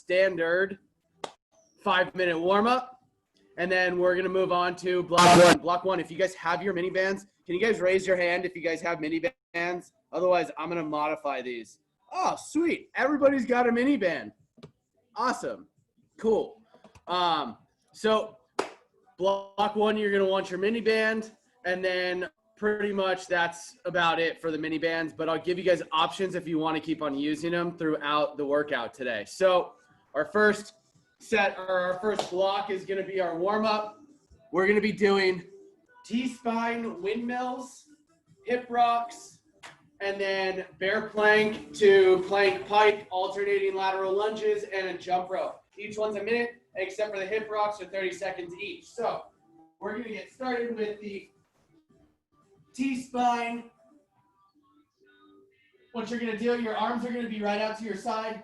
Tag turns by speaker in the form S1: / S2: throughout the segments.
S1: Standard 5-minute warm-up, and then we're gonna move on to block one. Block one, if you guys have your mini bands, can you guys raise your hand if you guys have mini bands? Otherwise, I'm gonna modify these. Oh, sweet, everybody's got a mini band. Awesome, cool. So block one, you're gonna want your mini band, and then pretty much that's about it for the mini bands, but I'll give you guys options if you want to keep on using them throughout the workout today. So our first set, or our first block, is going to be our warm-up. We're going to be doing T-spine windmills, hip rocks, and then bear plank to plank pike, alternating lateral lunges, and a jump rope. Each one's a minute, except for the hip rocks are 30 seconds each. So we're going to get started with the T-spine. What you're going to do, your arms are going to be right out to your side,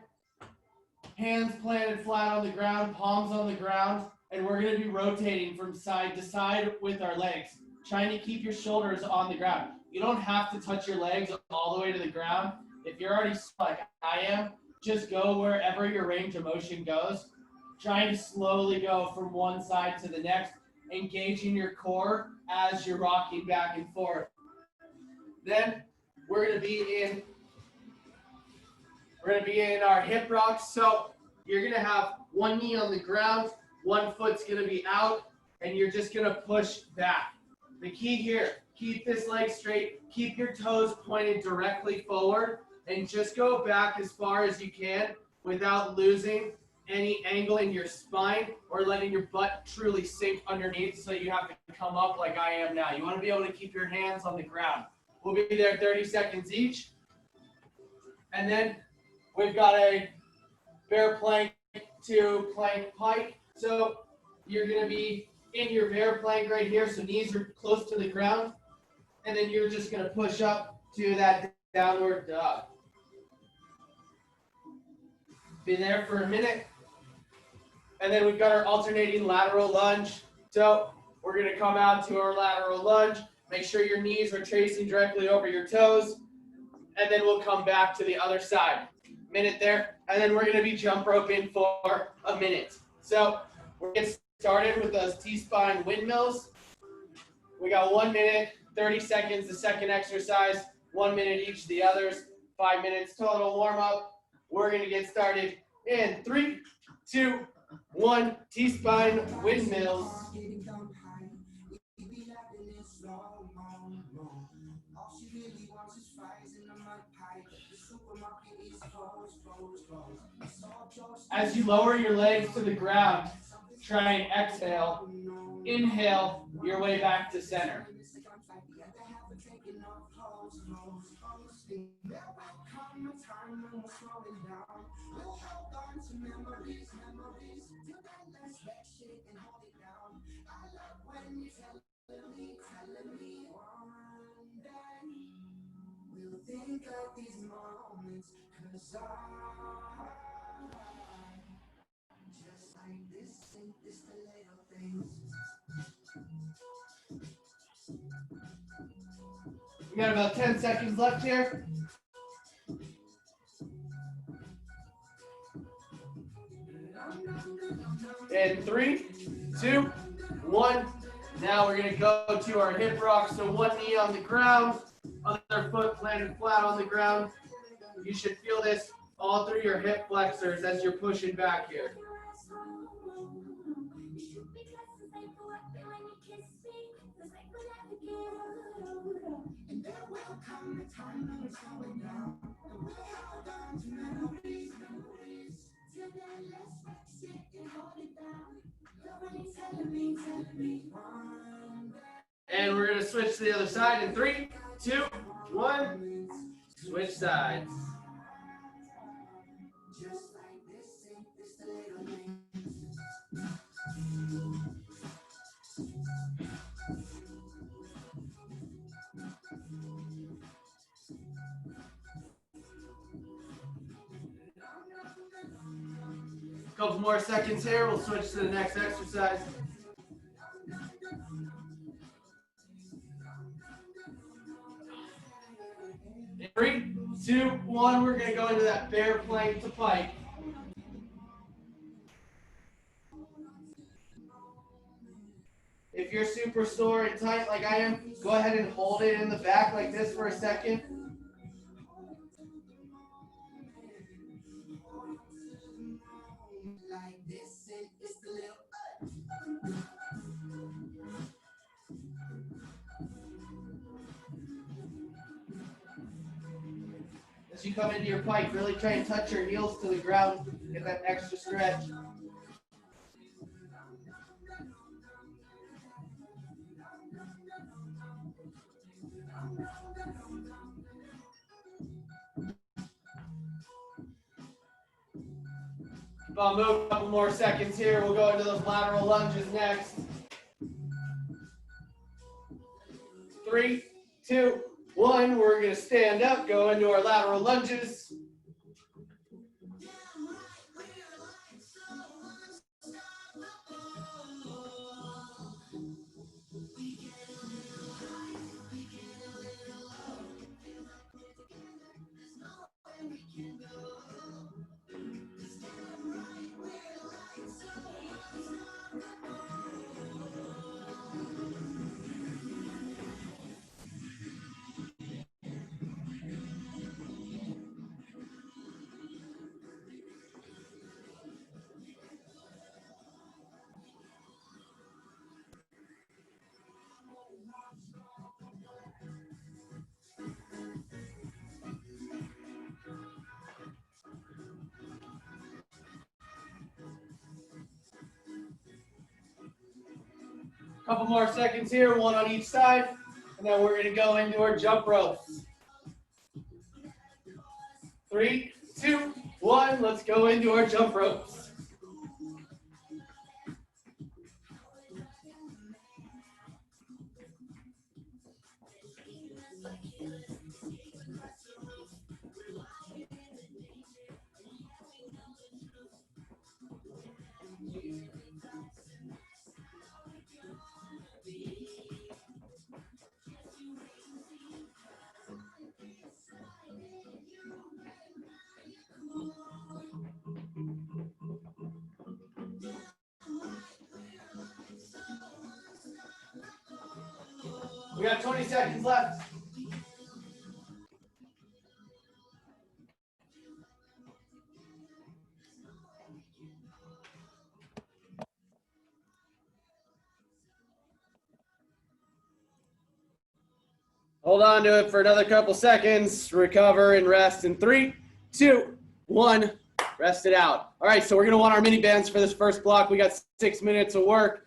S1: hands planted flat on the ground, palms on the ground, and we're going to be rotating from side to side with our legs, trying to keep your shoulders on the ground. You don't have to touch your legs all the way to the ground. If you're already like I am, just go wherever your range of motion goes, trying to slowly go from one side to the next, engaging your core as you're rocking back and forth. Then we're going to be in our hip rocks. So you're going to have one knee on the ground, one foot's going to be out, and you're just going to push back. The key here, keep this leg straight, keep your toes pointed directly forward, and just go back as far as you can without losing any angle in your spine or letting your butt truly sink underneath so you have to come up like I am now. You want to be able to keep your hands on the ground. We'll be there 30 seconds each. And then we've got a bear plank to plank pike. So you're going to be in your bear plank right here, so knees are close to the ground. And then you're just going to push up to that downward dog. Be there for a minute. And then we've got our alternating lateral lunge. So we're going to come out to our lateral lunge. Make sure your knees are tracing directly over your toes. And then we'll come back to the other side. Minute there. And then we're going to be jump roping for a minute. So we're going to get started with those T-spine windmills. We got 1 minute, 30 seconds, the second exercise, 1 minute each, the others, 5 minutes total warm up. We're going to get started in 3, 2, 1, T-spine windmills. As you lower your legs to the ground, try and exhale. Inhale your way back to center. Think of these moments, 'cause just like this, ain't this the little things. We got about 10 seconds left here. In 3, 2, 1. Now we're going to go to our hip rock. So one knee on the ground, other foot planted flat on the ground. You should feel this all through your hip flexors as you're pushing back here. And we're going to switch to the other side in 3, 2, 1. Switch sides. Just like this, ain't this the little thing. Couple more seconds here. We'll switch to the next exercise. In 3, 2, 1. We're going to go into that bear plank to pike. If you're super sore and tight like I am, go ahead and hold it in the back like this for a second. As you come into your pike, really try and touch your heels to the ground, get that extra stretch. Keep on moving, a couple more seconds here. We'll go into those lateral lunges next. 3, 2, 1. We're going to stand up, go into our lateral lunges. Couple more seconds here, one on each side, and then we're going to go into our jump ropes. 3, 2, 1. Let's go into our jump ropes. We got 20 seconds left. Hold on to it for another couple seconds. Recover and rest in 3, 2, 1. Rest it out. All right, so we're going to want our mini bands for this first block. We got 6 minutes of work.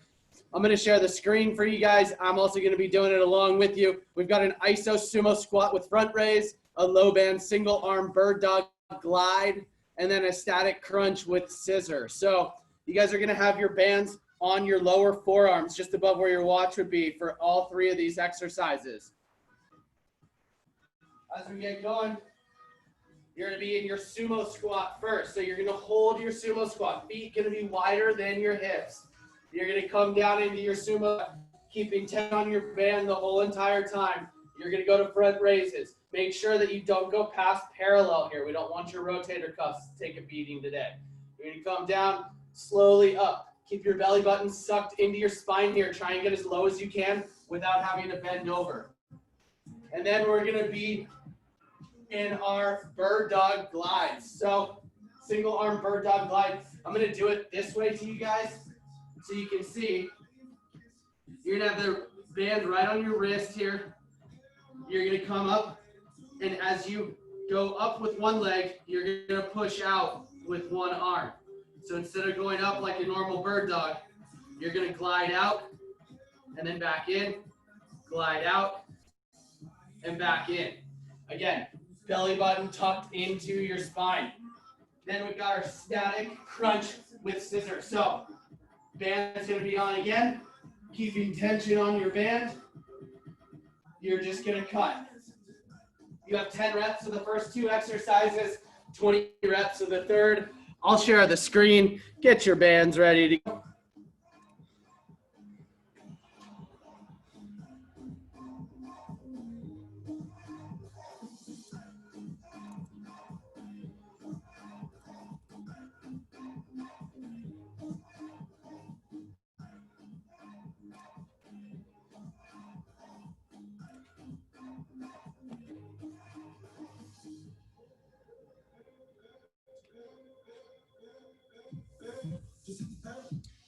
S1: I'm going to share the screen for you guys. I'm also going to be doing it along with you. We've got an iso sumo squat with front raise, a low band single arm bird dog glide, and then a static crunch with scissor. So you guys are going to have your bands on your lower forearms, just above where your watch would be for all 3 of these exercises. As we get going, you're going to be in your sumo squat first. So you're going to hold your sumo squat. Feet going to be wider than your hips. You're going to come down into your sumo, keeping 10 on your band the whole entire time. You're going to go to front raises. Make sure that you don't go past parallel here. We don't want your rotator cuffs to take a beating today. You're going to come down, slowly up. Keep your belly button sucked into your spine here. Try and get as low as you can without having to bend over. And then we're going to be in our bird dog glides. So single arm bird dog glide. I'm going to do it this way to you guys so you can see. You're going to have the band right on your wrist here. You're going to come up, and as you go up with one leg, you're going to push out with one arm. So instead of going up like a normal bird dog, you're going to glide out and then back in, glide out and back in. Again, belly button tucked into your spine. Then we've got our static crunch with scissors. So band's going to be on again, keeping tension on your band. You're just going to cut. You have 10 reps of the first 2 exercises, 20 reps of the third. I'll share the screen. Get your bands ready to go.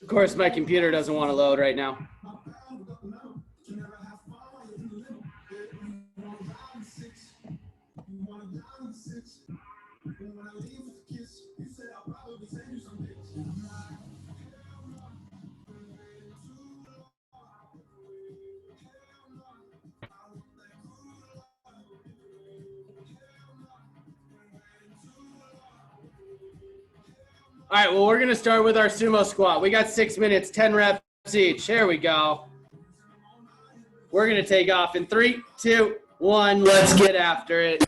S1: Of course, my computer doesn't want to load right now. All right, well, we're going to start with our sumo squat. We got 6 minutes, 10 reps each. There we go. We're going to take off in 3, 2, 1. Let's get after it.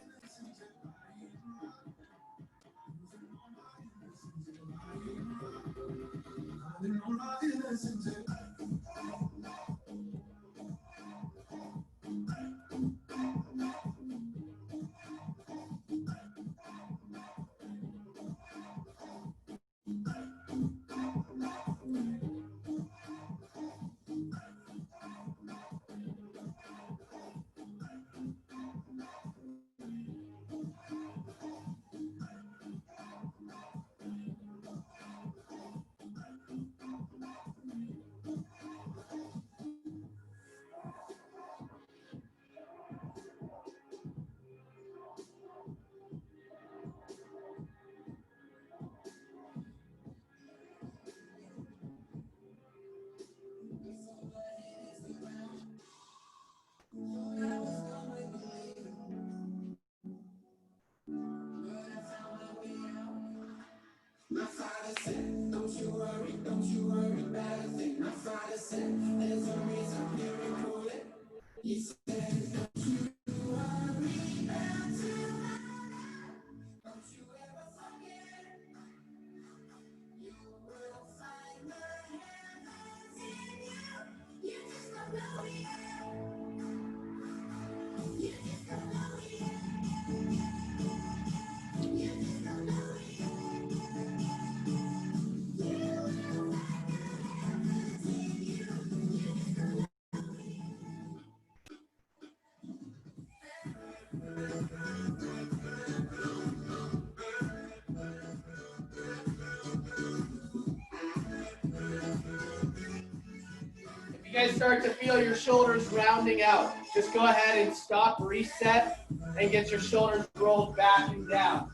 S1: If you guys start to feel your shoulders rounding out, just go ahead and stop, reset, and get your shoulders rolled back and down.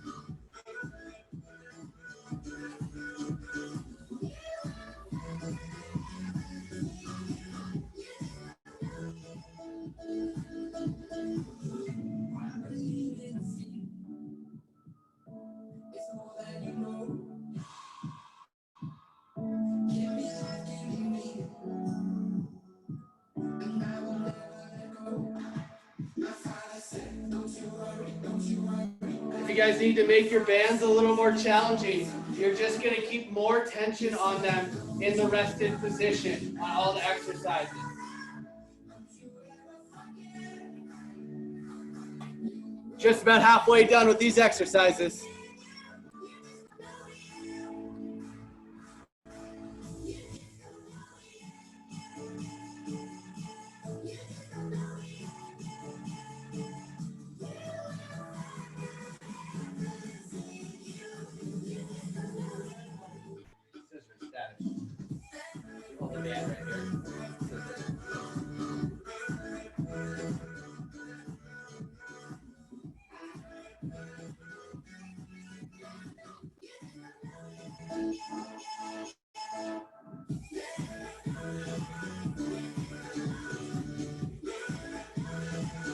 S1: If you guys need to make your bands a little more challenging, you're just going to keep more tension on them in the rested position on all the exercises. Just about halfway done with these exercises.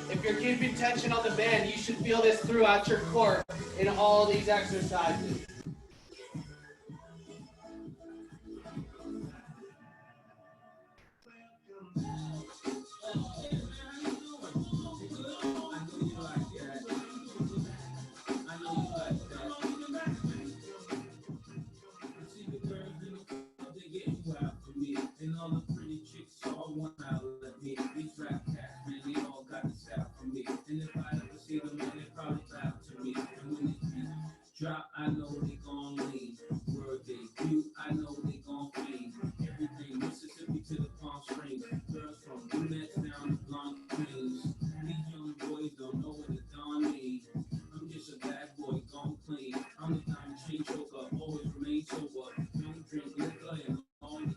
S1: If you're keeping tension on the band, you should feel this throughout your core in all these exercises.
S2: Drop, I know they gon' leave. Word debut, I know they gon' flee. Everything Mississippi to the Palm Springs. Girls from brunettes down to blonde queens. These young boys don't know what a dawn means. I'm just a bad boy, gon' clean. I'm the diamond chain choker, always remain sober. Don't drink liquor and only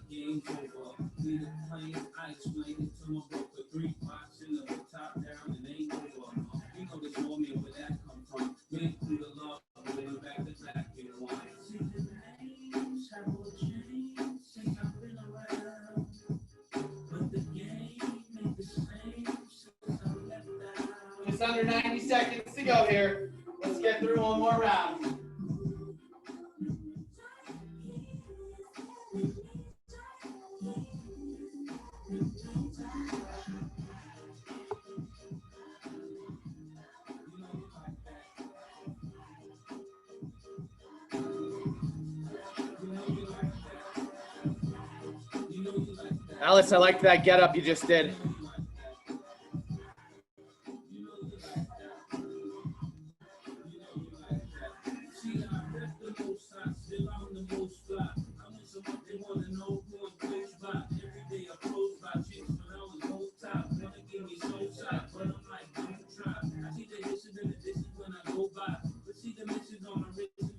S1: to go here. Let's get through one more round. Alice, I liked that get up you just did.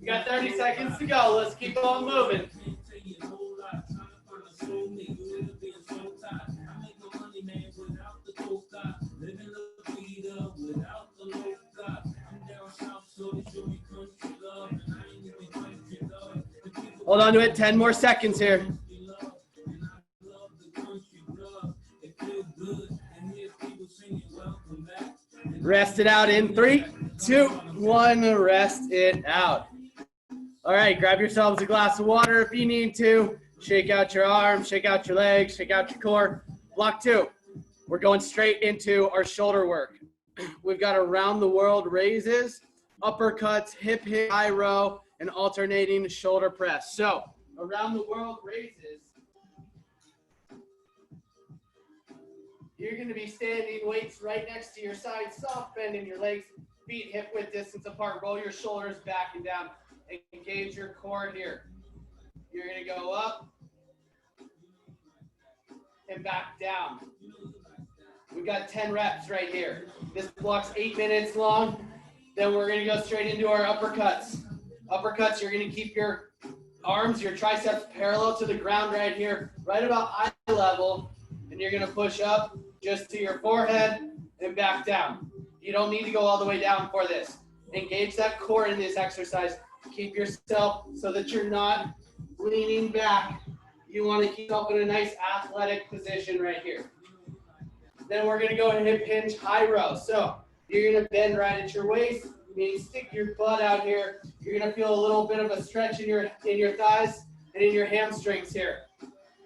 S1: You got 30 seconds to go. Let's keep on moving. Hold on to it. 10 more seconds here. Rest it out in 3, 2, 1. Rest it out. All right, grab yourselves a glass of water if you need to. Shake out your arms, shake out your legs, shake out your core. Block 2. We're going straight into our shoulder work. We've got around the world raises, uppercuts, hip, high row, and alternating shoulder press. So around the world raises. You're going to be standing weights right next to your side, soft bending your legs, feet hip width distance apart. Roll your shoulders back and down. Engage your core here. You're going to go up and back down. We've got 10 reps right here. This block's 8 minutes long. Then we're going to go straight into our uppercuts. Uppercuts, you're going to keep your arms, your triceps parallel to the ground right here, right about eye level. And you're going to push up just to your forehead and back down. You don't need to go all the way down for this. Engage that core in this exercise. Keep yourself so that you're not leaning back. You want to keep yourself in a nice athletic position right here. Then we're going to go hip hinge high row. So you're going to bend right at your waist, meaning stick your butt out here. You're going to feel a little bit of a stretch in your thighs and in your hamstrings here.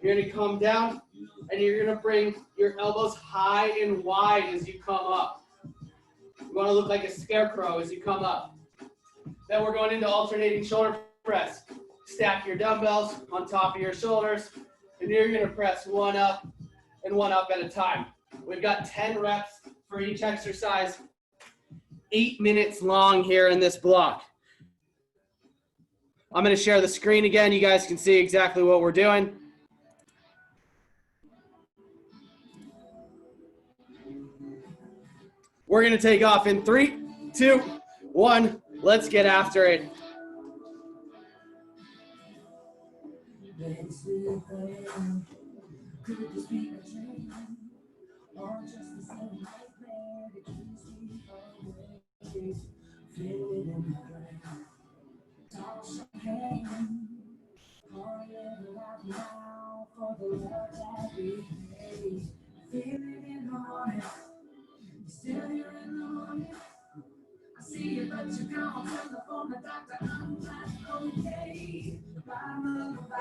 S1: You're going to come down and you're going to bring your elbows high and wide as you come up. You want to look like a scarecrow as you come up. Then we're going into alternating shoulder press. Stack your dumbbells on top of your shoulders, and you're going to press one up and one up at a time. We've got 10 reps for each exercise, 8 minutes long here in this block. I'm going to share the screen again. You guys can see exactly what we're doing. We're going to take off in 3, 2, 1. Let's get after it.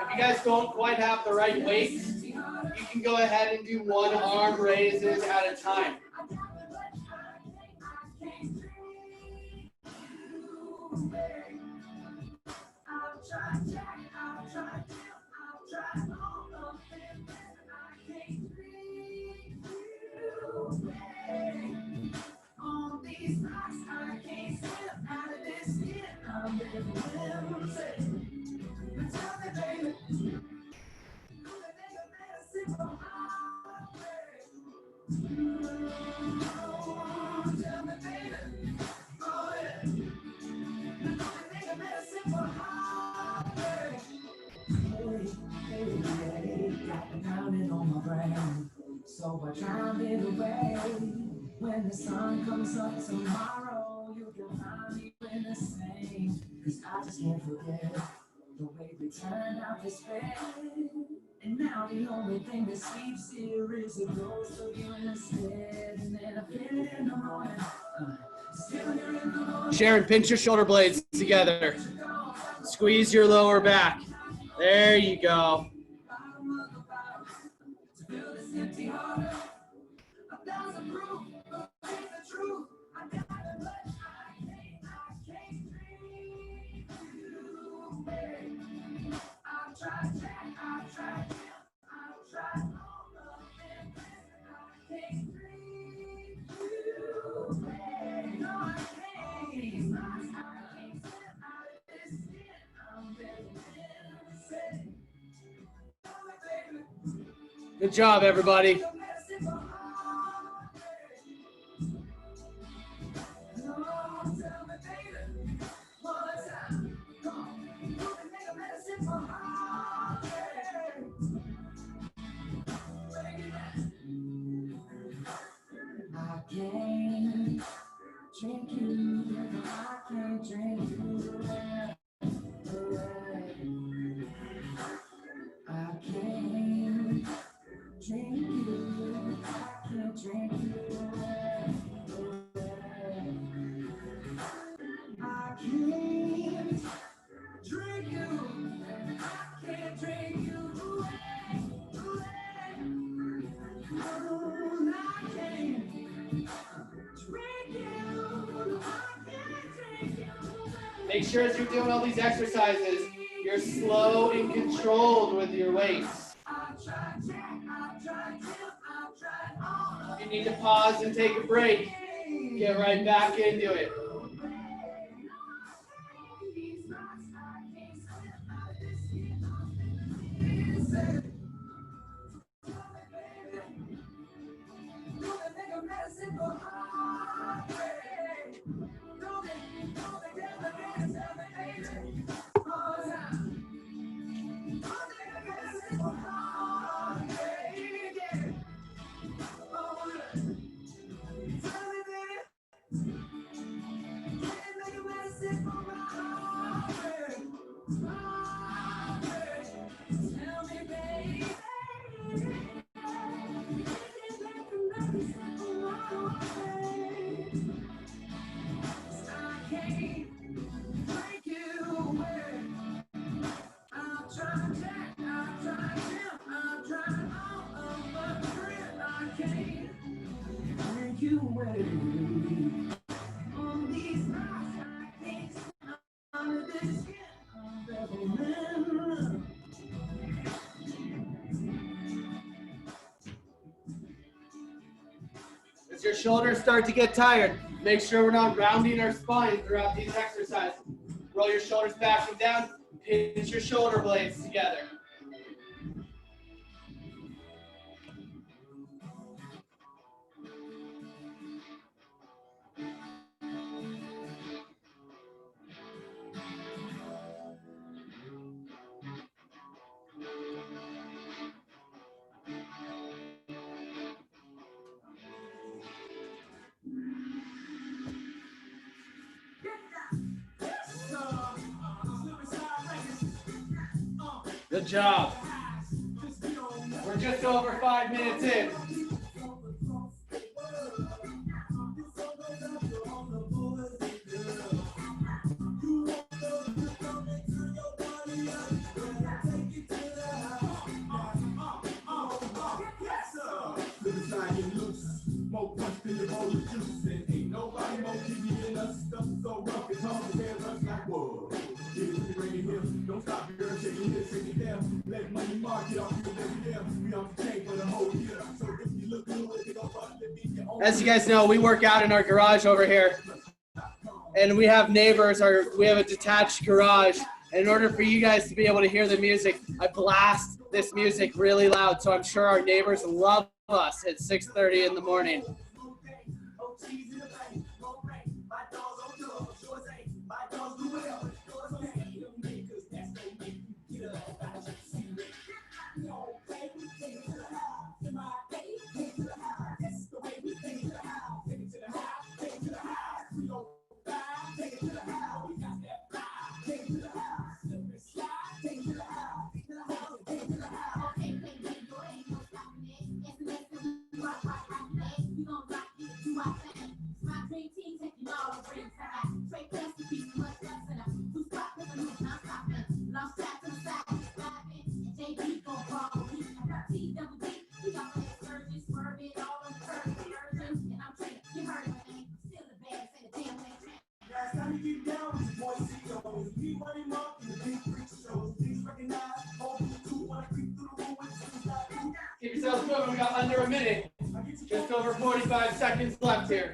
S1: If you guys don't quite have the right weights, you can go ahead and do one arm raises at a time. So I drown it away. When the sun comes up tomorrow, you can find me in the same. Cause I just can't forget the way we turned out this bed. And now the only thing that sleeps here is a ghost of you instead. And then I feel it in the morning. Sharon, pinch your shoulder blades together. Squeeze your lower back. There you go. Good job, everybody.
S3: Drink you, I can't drink you. I can't drink you, I can't drink you. I can't drink you, I can't drink you.
S1: Make sure as you're doing all these exercises, you're slow and controlled with your weights. You need to pause and take a break. Get right back into it. As your shoulders start to get tired, make sure we're not rounding our spine throughout these exercises. Roll your shoulders back and down, pinch your shoulder blades together. Good job. We're just over 5 minutes in. As you guys know, we work out in our garage over here, and we have neighbors, we have a detached garage. And in order for you guys to be able to hear the music, I blast this music really loud, so I'm sure our neighbors love us at 6:30 in the morning. Keep yourselves moving. We got under a minute. Just over 45 seconds left here.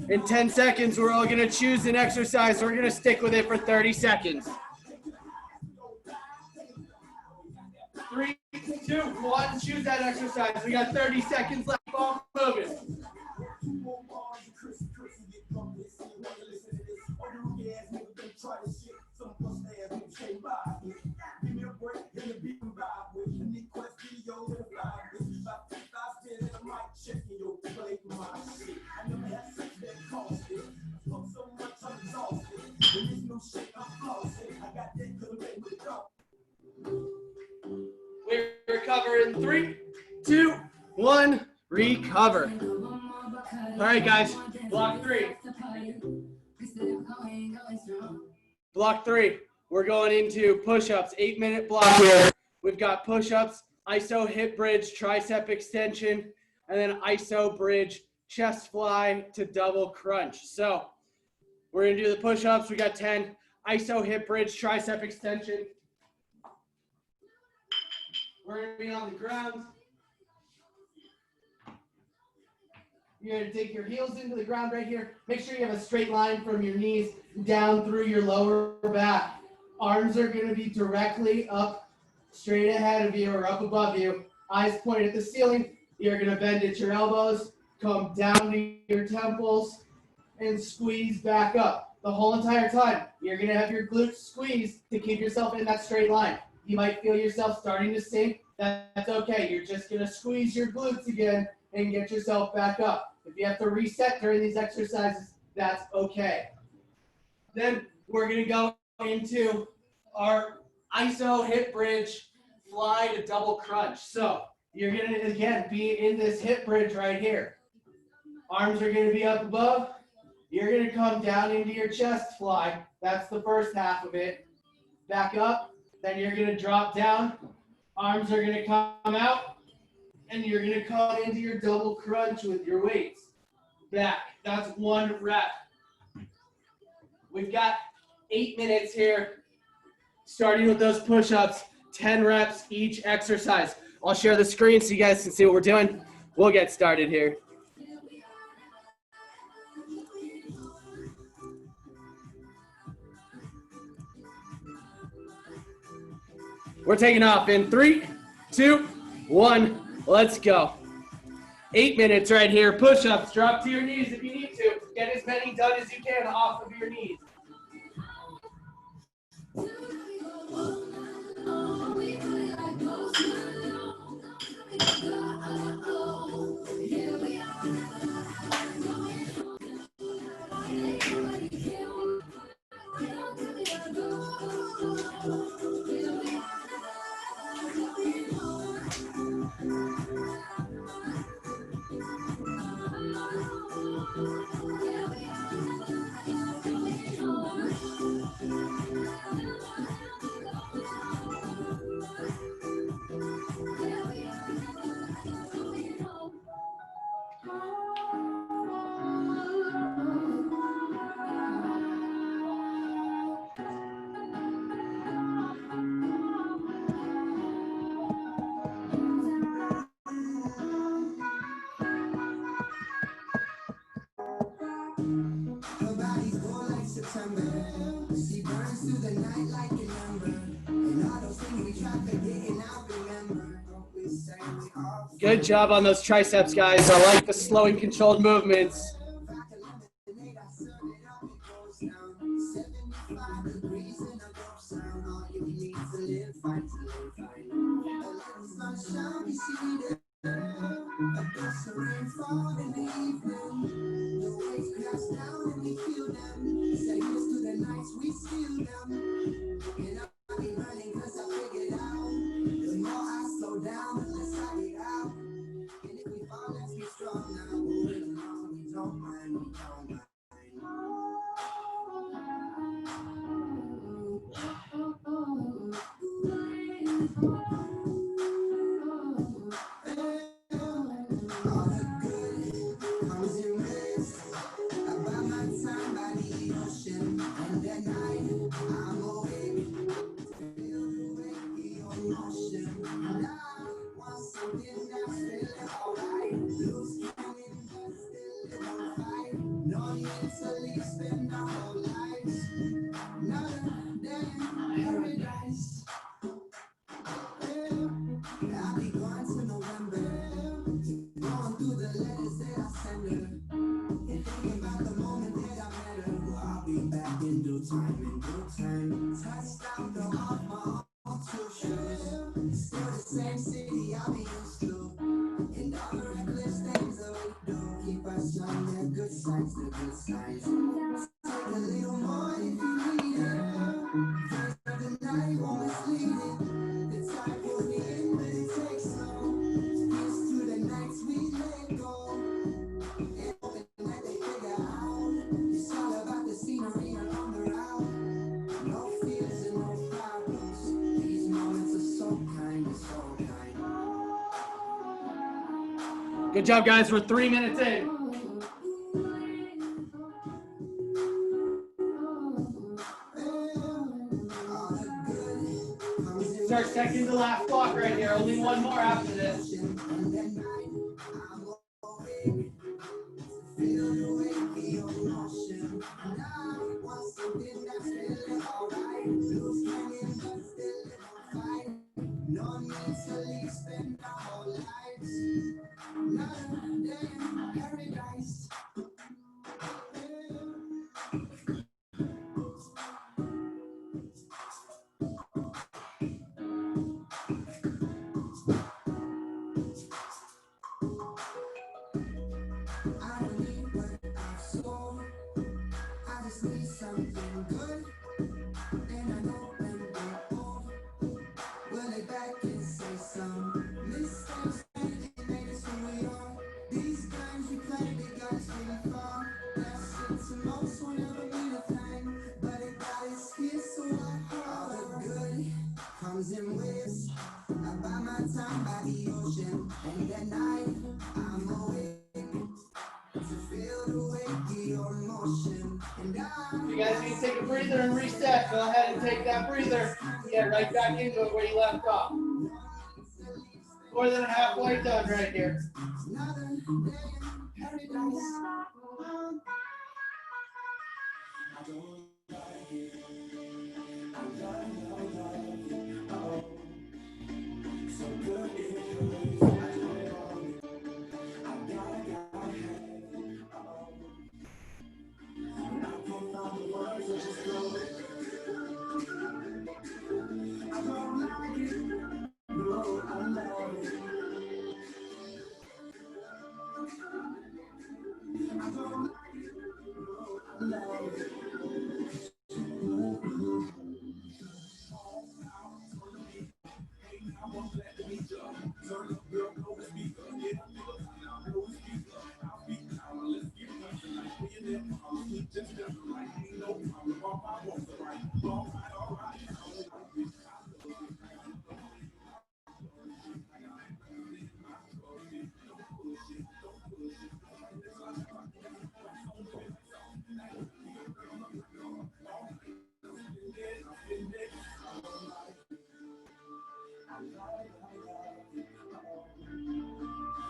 S1: In 10 seconds, we're all going to choose an exercise. We're going to stick with it for 30 seconds. 3, 2, 1, choose that exercise. We got 30 seconds left. All moving. We recover in 3, 2, 1, recover. All right, guys, block 3. Block 3, we're going into push-ups, 8-minute block here. We've got push-ups, iso hip bridge, tricep extension, and then iso bridge, chest fly to double crunch. So we're gonna do the push-ups. We got 10, iso hip bridge, tricep extension. We're gonna be on the ground. You're gonna take your heels into the ground right here. Make sure you have a straight line from your knees down through your lower back. Arms are gonna be directly up, straight ahead of you or up above you. Eyes pointed at the ceiling. You're gonna bend at your elbows, come down to your temples, and squeeze back up. The whole entire time, you're gonna have your glutes squeezed to keep yourself in that straight line. You might feel yourself starting to sink. That's okay. You're just gonna squeeze your glutes again and get yourself back up. If you have to reset during these exercises, that's okay. Then we're gonna go into our iso hip bridge fly to double crunch. So you're gonna, again, be in this hip bridge right here. Arms are gonna be up above. You're gonna come down into your chest fly. That's the first half of it. Back up, then you're gonna drop down. Arms are gonna come out, and you're gonna come into your double crunch with your weights. Back, that's 1 rep. We've got 8 minutes here, starting with those push-ups, 10 reps each exercise. I'll share the screen so you guys can see what we're doing. We'll get started here. We're taking off in 3, 2, 1, let's go. 8 minutes right here, push-ups, drop to your knees if you need to. Get as many done as you can off of your knees. Good job on those triceps, guys. I like the slow and controlled movements.
S3: And I want something that's feeling alright. Lose counting, but still live on fight. No need to leave, spend our whole lives. Another day in paradise. I'll be gone to November. Going through the letters that I send her. And thinking about the moment that I met her. Well, I'll be back in due time, in due time. Touchdown, go off my own two shoes. Still the same city I'll be used to. And all the reckless things that we do. Keep us young, the good signs, the good signs. Take a little more if you need it. First of the night won't mislead it. The time will be in, but it takes slow. Here's to the nights we let go. And hoping that they figure out. It's all about the scenery along the route. No fears and no problems. These moments are so kind, so kind.
S1: Good job, guys. We're 3 minutes in. This is our second to last block right here. Only one more after this.
S3: Feel the way feel emotion. And I want something that's feeling alright. Lose hanging, but still live on fight. No need to leave, spend our whole lives. Another day in paradise. I don't need what I've sold. I just need something good. And I know when we're old, we'll lay back and say some mistakes made us who we are. These games we play, they got us really far. That shit to most will never mean a thing, but it got us here, so I all the good comes in waves. I buy my time by the ocean, and at night I'm awake to feel the weight, the emotion, and
S1: If you guys need to take a breather and reset, go ahead and take that breather. Get right back into it where you left off. More than halfway done right here.
S3: another day in paradise.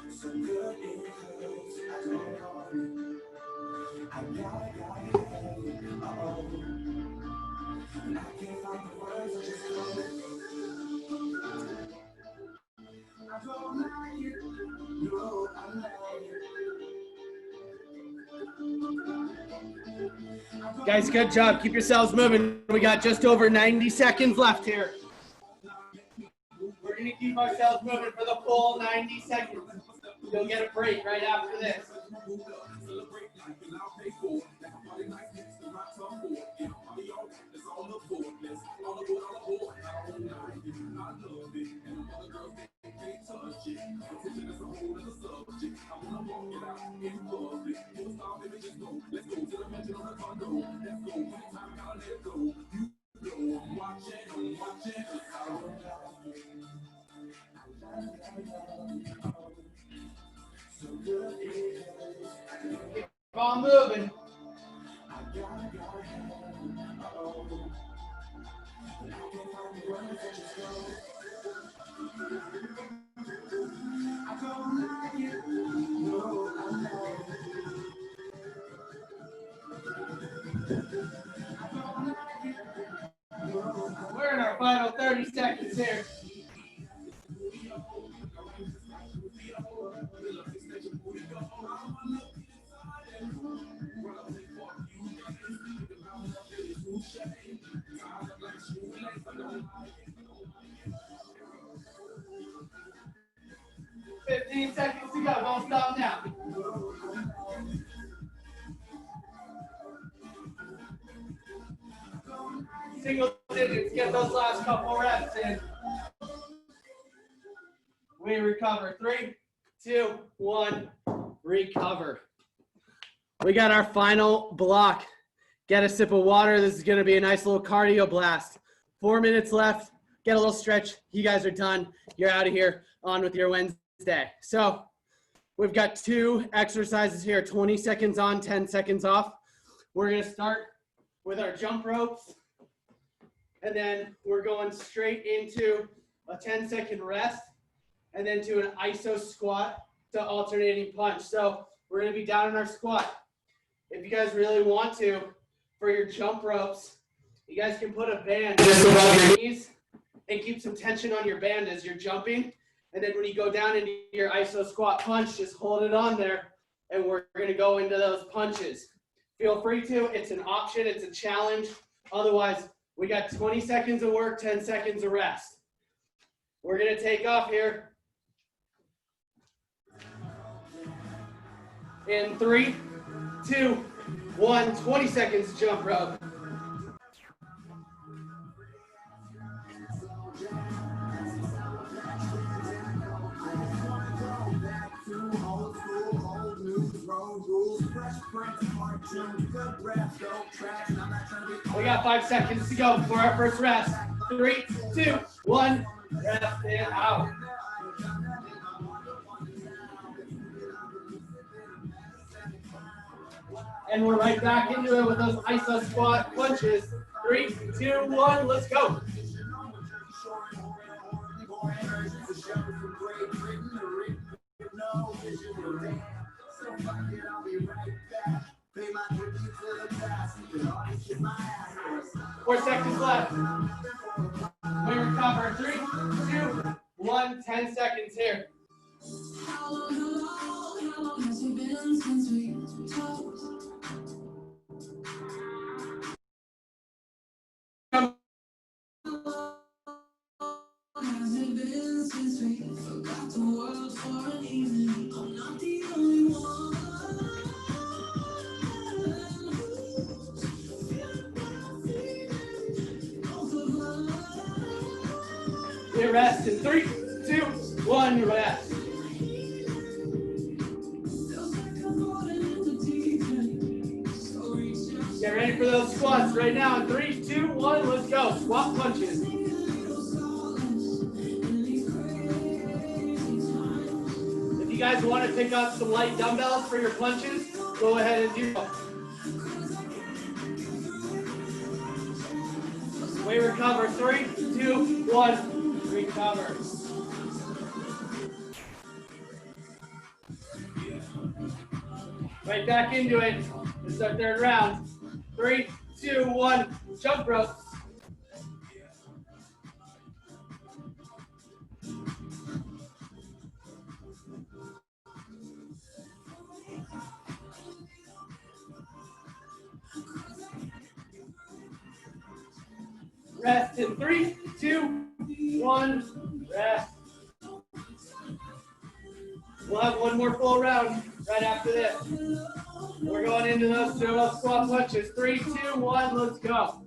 S3: So good it hurts, I don't know. I gotta have it, uh-oh. I can't find the words, I just go. I don't like it, no, I like it.
S1: Guys, good job. Keep yourselves moving. We got just over 90 seconds left here. We're going to keep ourselves moving for the full 90 seconds. You'll get a break right after this. Keep on moving. here. Fifteen seconds to go. Don't stop now. Single digits. Get those last couple reps in. We recover. 3, 2, 1. Recover. We got our final block. Get a sip of water. This is going to be a nice little cardio blast. 4 minutes left. Get a little stretch. You guys are done. You're out of here. On with your Wednesday. So we've got 2 exercises here. 20 seconds on, 10 seconds off. We're going to start with our jump ropes. And then we're going straight into a 10-second rest. And then to an iso squat to alternating punch. So we're going to be down in our squat. If you guys really want to, for your jump ropes, you guys can put a band just above your knees and keep some tension on your band as you're jumping. And then when you go down into your iso squat punch, just hold it on there. And we're going to go into those punches. Feel free to. It's an option. It's a challenge. Otherwise, we got 20 seconds of work, 10 seconds of rest. We're going to take off here. In 3, 2, 1, 20 seconds jump rope. We got 5 seconds to go for our first rest. 3, 2, 1, rest and out. And we're right back into it with those iso squat punches. 3, 2, 1, let's go. Four seconds left. We recover. 3, 2, 1, 10 seconds here.
S3: How long has it been since we talked? Has it been since we forgot the world for an evening? I'm not the only one.
S1: We rest in 3, 2, 1, rest. Get ready for those squats right now. In 3, 2, 1, let's go. Squat punches. If you guys want to pick up some light dumbbells for your punches, go ahead and do so. We recover. 3, 2, 1, recover. Right back into it. This is our third round. 3, 2, 1, jump rope. Rest in 3, 2, 1, rest. We'll have one more full round right after this. We're going into those squat punches. 3, 2, 1, let's go.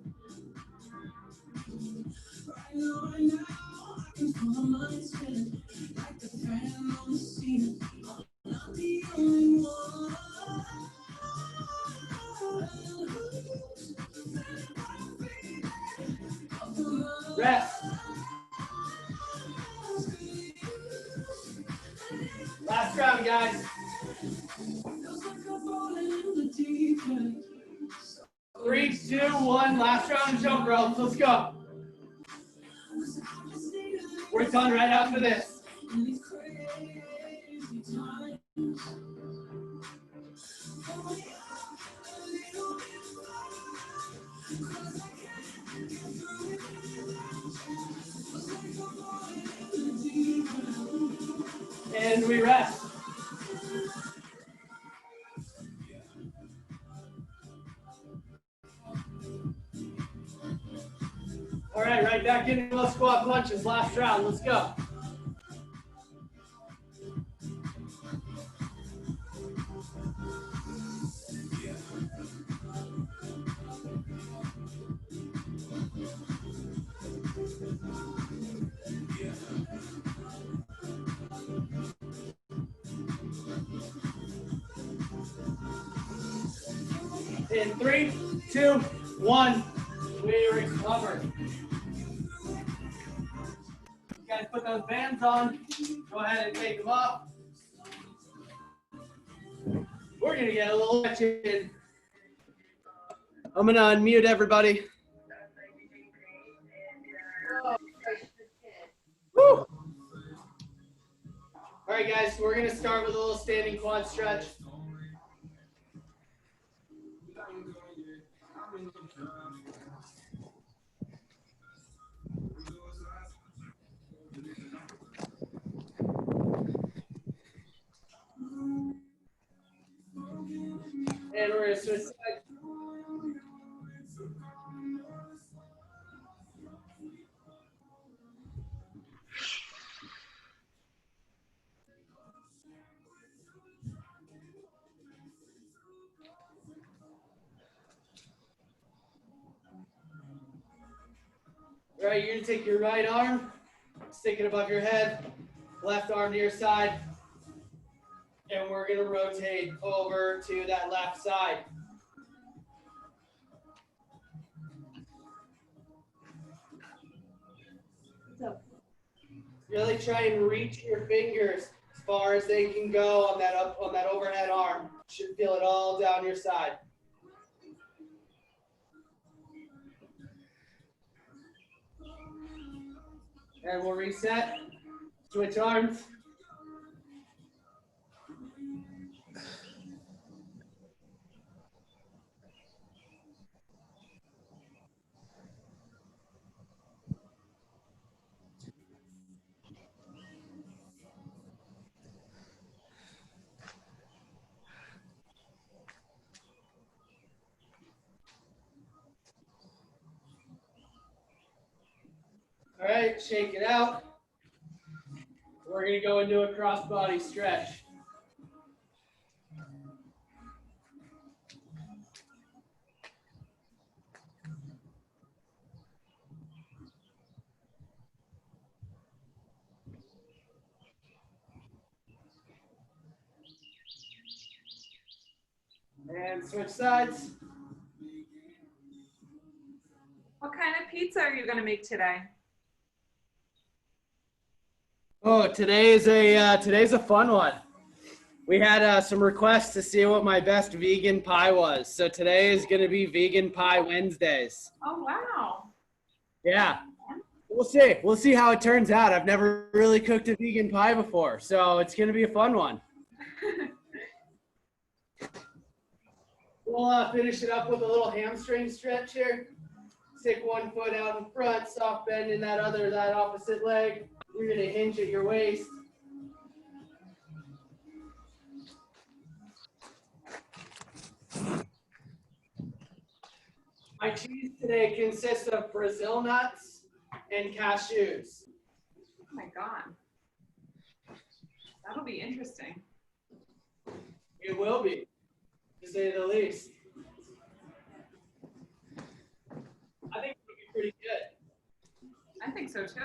S1: Rest. Last round, guys. 3, 2, 1, last round of jump ropes. Let's go. We're done right after this. And we rest. All right, right back into those squat punches. Last round. Let's go. In 3, 2, 1, we recover. You guys put those bands on. Go ahead and take them off. We're gonna get a little action. I'm gonna unmute everybody. Woo! All right, guys, so we're gonna start with a little standing quad stretch. And we're gonna switch sides. All right, you're gonna take your right arm, stick it above your head, left arm to your side, and we're gonna rotate over to that left side. Really try and reach your fingers as far as they can go on that overhead arm. Should feel it all down your side. And we'll reset. Switch arms. All right, shake it out. We're going to go into a cross-body stretch. And switch sides.
S4: What kind of pizza are you going to make today?
S1: Oh, today's a fun one. We had some requests to see what my best vegan pie was. So today is going to be Vegan Pie Wednesdays.
S4: Oh, wow.
S1: Yeah. We'll see. We'll see how it turns out. I've never really cooked a vegan pie before, so it's going to be a fun one. We'll finish it up with a little hamstring stretch here. Stick one foot out in front, soft bend in that opposite leg. You're going to hinge at your waist. My cheese today consists of Brazil nuts and cashews.
S4: Oh my God. That'll be interesting.
S1: It will be, to say the least. I think it'll be pretty good.
S4: I think so too.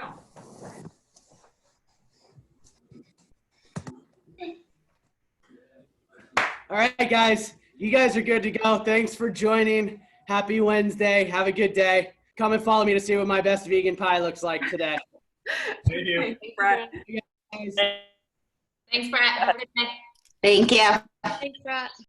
S1: All right, guys. You guys are good to go. Thanks for joining. Happy Wednesday. Have a good day. Come and follow me to see what my best vegan pie looks like today.
S4: Thank you, Brett.
S1: Guys.
S5: Thanks, Brett. Have a good day.
S6: Thank you.
S5: Thanks, Brett.